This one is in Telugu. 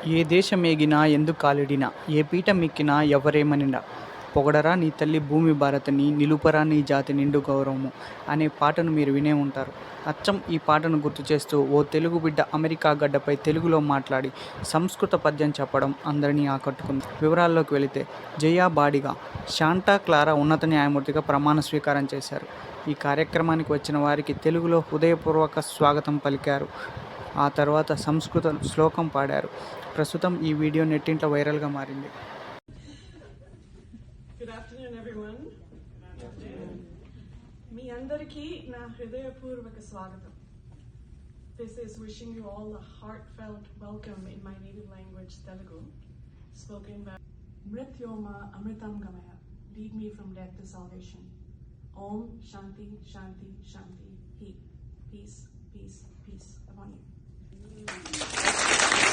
ఏ దేశమేగినా ఎందుకాలిడినా ఏ పీఠమెక్కినా ఎవ్వరేమనినా పొగడరా నీ తల్లి భూమి భారతిని నిలుపరా నీ జాతి నిండు గౌరవము అనే పాటను మీరు వినే ఉంటారు. అచ్చం ఈ పాటను గుర్తు చేస్తూ ఓ తెలుగు బిడ్డ అమెరికా గడ్డపై తెలుగులో మాట్లాడి సంస్కృత పద్యం చెప్పడం అందరినీ ఆకట్టుకుంది. వివరాల్లోకి వెళితే జయా బాడిగా శాంటా క్లారా ఉన్నత న్యాయమూర్తిగా ప్రమాణ స్వీకారం చేశారు. ఈ కార్యక్రమానికి వచ్చిన వారికి తెలుగులో హృదయపూర్వక స్వాగతం పలికారు. ఆ తర్వాత సంస్కృత శ్లోకం పాడారు. ప్రస్తుతం ఈ వీడియో నెట్టింట్లో వైరల్గా మారింది. Good afternoon, everyone. మీ అందరికీ నా హృదయపూర్వక స్వాగతం. This is wishing you all a heartfelt welcome in my native language, Telugu, spoken by Mrityoma Amritam Gamaya. Lead me from death to salvation. Om Shanti Shanti Shanti. Peace, peace, peace upon you.